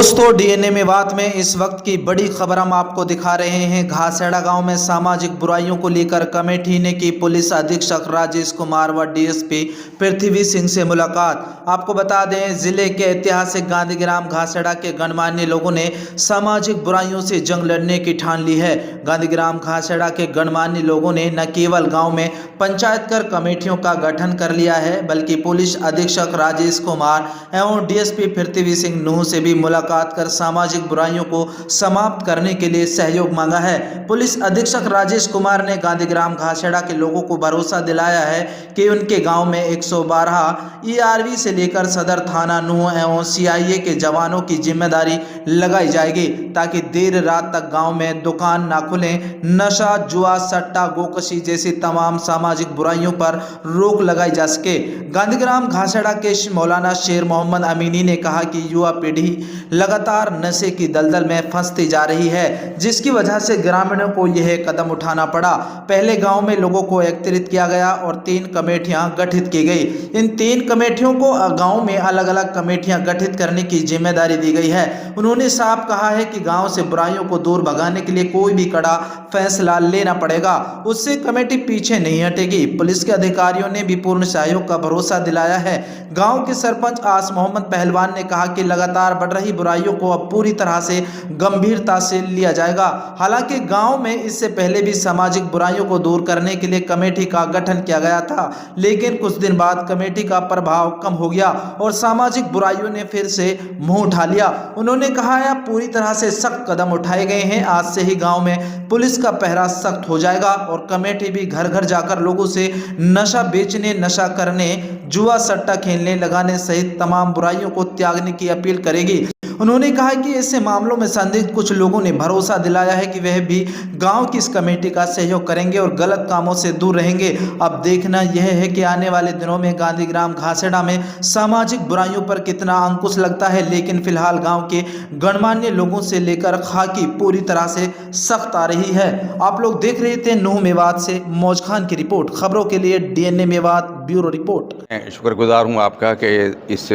दोस्तों डीएनए मेवात में इस वक्त की बड़ी खबर हम आपको दिखा रहे हैं। घासेड़ा गांव में सामाजिक बुराइयों को लेकर कमेटी ने की पुलिस अधीक्षक राजेश कुमार व डीएसपी पृथ्वी सिंह से मुलाकात। आपको बता दें, जिले के ऐतिहासिक गांधीग्राम घासेड़ा के गणमान्य लोगों ने सामाजिक बुराइयों से जंग लड़ने की ठान ली है। गांधीग्राम घासेड़ा के गणमान्य लोगों ने न केवल गाँव में पंचायत कर कमेटियों का गठन कर लिया है, बल्कि पुलिस अधीक्षक राजेश कुमार एवं डीएसपी पृथ्वी सिंह नूह से भी मुलाकात कर सामाजिक बुराइयों को समाप्त करने के लिए सहयोग मांगा है। पुलिस अधीक्षक राजेश कुमार ने गांधीग्राम घासेड़ा के लोगों को भरोसा दिलाया है कि उनके गांव में 112 ईआरवी से लेकर सदर थाना नूह एवं सीआईए के जवानों की जिम्मेदारी लगाई जाएगी, ताकि देर रात तक गांव में दुकान ना खुलें। नशा, जुआ, सट्टा, गोकशी जैसी तमाम सामाजिक बुराइयों पर रोक लगाई जा सके। गांधीग्राम घासेड़ा के मौलाना शेर मोहम्मद अमीनी ने कहा कि युवा पीढ़ी लगातार नशे की दलदल में फंसती जा रही है, जिसकी वजह से ग्रामीणों को यह कदम उठाना पड़ा। पहले गांव में लोगों को एकत्रित किया गया और 3 कमेटियां गठित की गई। इन 3 कमेटियों को गांव में अलग अलग कमेटियां गठित करने की जिम्मेदारी दी गई है। उन्होंने साफ कहा है कि गांव से बुराइयों को दूर भगाने के लिए कोई भी कड़ा फैसला लेना पड़ेगा, उससे कमेटी पीछे नहीं हटेगी। पुलिस के अधिकारियों ने भी पूर्ण सहयोग का भरोसा दिलाया है। गांव के सरपंच आस मोहम्मद पहलवान ने कहा कि लगातार बढ़ रही बुराइयों को अब पूरी तरह से गंभीरता से लिया जाएगा। हालांकि गांव में इससे पहले भी सामाजिक बुराइयों को दूर करने के लिए कमेटी का गठन किया गया था, लेकिन कुछ दिन बाद कमेटी का प्रभाव कम हो गया और सामाजिक बुराइयों ने फिर से मुंह उठा लिया। उन्होंने कहा है पूरी तरह से सख्त कदम उठाए गए हैं। आज से ही गांव में पुलिस का पहरा सख्त हो जाएगा और कमेटी भी घर घर जाकर लोगों से नशा बेचने, नशा करने, जुआ सट्टा खेलने लगाने सहित तमाम बुराइयों को त्यागने की अपील करेगी। उन्होंने कहा कि ऐसे मामलों में संदिग्ध कुछ लोगों ने भरोसा दिलाया है कि वह भी गांव की इस कमेटी का सहयोग करेंगे और गलत कामों से दूर रहेंगे। अब देखना यह है कि आने वाले दिनों में गांधीग्राम घासेड़ा में सामाजिक बुराइयों पर कितना अंकुश लगता है, लेकिन फिलहाल गांव के गणमान्य लोगों से लेकर खाकी पूरी तरह से सख्त आ रही है। आप लोग देख रहे थे नूह मेवात से मौज खान की रिपोर्ट। खबरों के लिए डीएनए मेवात ब्यूरो रिपोर्ट। शुक्रगुजार हूँ आपका कि इस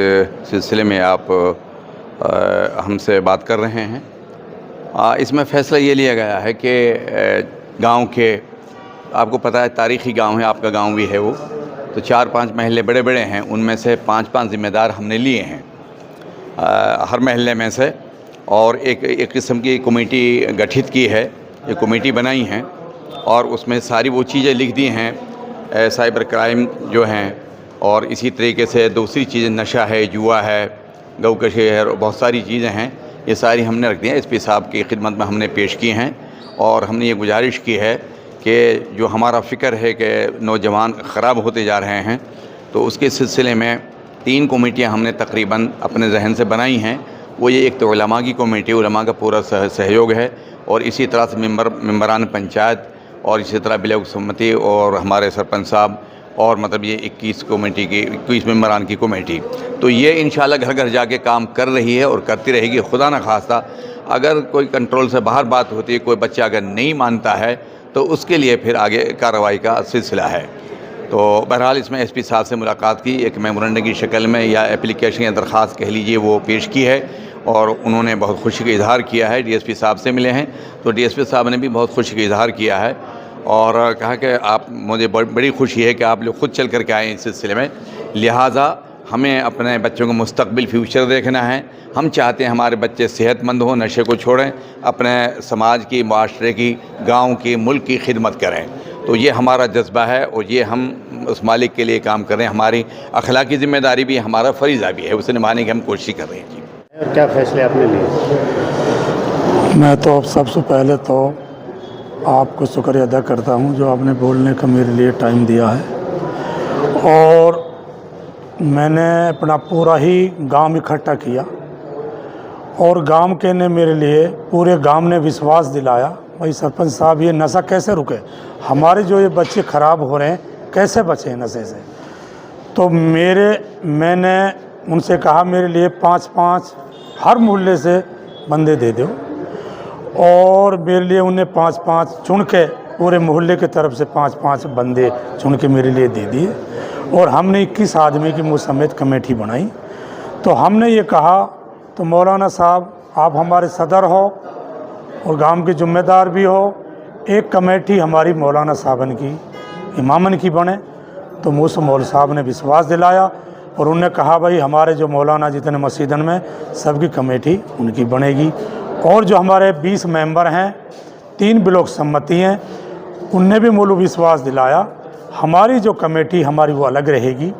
सिलसिले में आप हमसे बात कर रहे हैं। इसमें फ़ैसला ये लिया गया है कि गांव के, आपको पता है तारीख़ी गांव है, आपका गांव भी है वो, तो 4-5 महल्ले बड़े बड़े हैं, उनमें से 5-5 ज़िम्मेदार हमने लिए हैं हर महल्ले में से, और एक किस्म की कमेटी गठित की है, ये कमेटी बनाई हैं और उसमें सारी वो चीज़ें लिख दी हैं, साइबर क्राइम जो हैं, और इसी तरीके से दूसरी चीज़ें नशा है, जुआ है, गौ का शहर, बहुत सारी चीज़ें हैं, ये सारी हमने रख दी हैं। एसपी साहब की खिदमत में हमने पेश की हैं और हमने ये गुजारिश की है कि जो हमारा फ़िक्र है कि नौजवान ख़राब होते जा रहे हैं, तो उसके सिलसिले में 3 कमेटियाँ हमने तकरीबन अपने जहन से बनाई हैं। वो ये एक तो उलमा की कमेटी, उलमा का पूरा सहयोग है, और इसी तरह से मेंबरान पंचायत, और इसी तरह ब्लॉक समिति और हमारे सरपंच साहब, और मतलब ये 21 मेंबरान की कमेटी। तो ये इंशाल्लाह घर घर जाके काम कर रही है और करती रहेगी। खुदा न खास्ता अगर कोई कंट्रोल से बाहर बात होती है, कोई बच्चा अगर नहीं मानता है, तो उसके लिए फिर आगे कार्रवाई का सिलसिला है। तो बहरहाल इसमें एसपी साहब से मुलाकात की, एक मेमोरेंडम की शक्ल में या एप्लीकेशन या दरख्वास्त कह लीजिए, वो पेश की है और उन्होंने बहुत खुशी का इजहार किया है। डीएसपी साहब से मिले हैं तो डीएसपी साहब ने भी बहुत खुशी का इजहार किया है और कहा कि आप, मुझे बड़ी खुशी है कि आप लोग खुद चल कर के आए इस सिलसिले में, लिहाजा हमें अपने बच्चों को मुस्तकबिल फ्यूचर देखना है। हम चाहते हैं हमारे बच्चे सेहतमंद हों, नशे को छोड़ें, अपने समाज की, माशरे की, गांव की, मुल्क की खिदमत करें। तो ये हमारा जज्बा है और ये हम उस मालिक के लिए काम कर रहे हैं। हमारी अखलाकी ज़िम्मेदारी भी, हमारा फरीज़ा भी है, उसे निभाने की हम कोशिश कर रहे हैं। जी, और क्या फ़ैसले आपने लिए? मैं तो सबसे पहले तो आपको शुक्रिया अदा करता हूं जो आपने बोलने का मेरे लिए टाइम दिया है, और मैंने अपना पूरा ही गांव इकट्ठा किया और गांव के ने मेरे लिए, पूरे गांव ने विश्वास दिलाया, भाई सरपंच साहब ये नशा कैसे रुके, हमारे जो ये बच्चे ख़राब हो रहे हैं कैसे बचें नशे से। तो मैंने उनसे कहा मेरे लिए 5-5 हर मोहल्ले से बंदे दे दो, और मेरे लिए उन्हें 5-5 चुन के, पूरे मोहल्ले की तरफ से 5-5 बंदे चुन के मेरे लिए दे दिए, और हमने 21 आदमी की मुझ समेत कमेटी बनाई। तो हमने ये कहा, तो मौलाना साहब आप हमारे सदर हो और गांव के जिम्मेदार भी हो, एक कमेटी हमारी मौलाना साहबन की इमामन की बने। तो मुझसे मौल साहब ने विश्वास दिलाया और उन्होंने कहा भाई हमारे जो मौलाना जितने मस्जिदन में सबकी कमेटी उनकी बनेगी। और जो हमारे 20 मेंबर हैं, 3 ब्लॉक सम्मति हैं, उनने भी मूल विश्वास दिलाया हमारी जो कमेटी हमारी वो अलग रहेगी।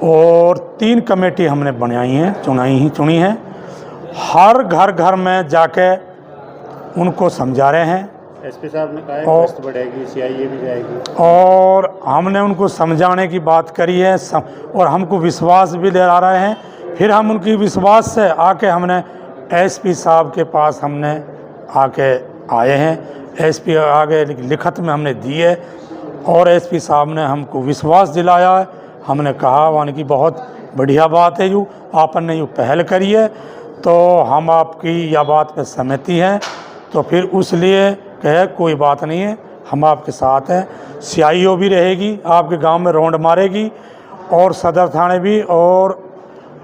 और 3 कमेटी हमने बनाई हैं, चुनी हैं। हर घर घर में जाके उनको समझा रहे हैं। एसपी साहब ने कहा है और- गश्त बढ़ेगी, सीआईए भी जाएगी। और हमने उनको समझाने की बात करी है और हमको विश्वास भी दिला रहे हैं। फिर हम उनकी विश्वास से आके हमने एसपी साहब के पास हमने आके आए हैं। एसपी आगे लिखत में हमने दी है और एसपी साहब ने हमको विश्वास दिलाया है। हमने कहा वन की बहुत बढ़िया बात है, यू आपने यू पहल करी है तो हम आपकी यह बात पे सहमति हैं। तो फिर उस लिए कहे कोई बात नहीं है, हम आपके साथ हैं। सीआईओ भी रहेगी, आपके गांव में रौंड मारेगी और सदर थाने भी और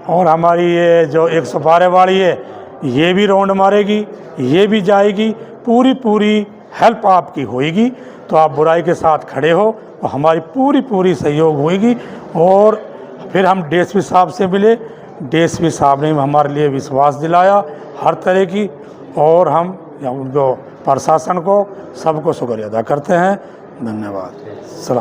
हमारी ये जो 112 वाली है ये भी रौंड मारेगी, ये भी जाएगी। पूरी हेल्प आपकी होएगी। तो आप बुराई के साथ खड़े हो और हमारी पूरी सहयोग होएगी। और फिर हम डीएसपी साहब से मिले, डीएसपी साहब ने हमारे लिए विश्वास दिलाया हर तरह की। और हम जो प्रशासन को सबको शुक्रिया अदा करते हैं। धन्यवाद। सलाम।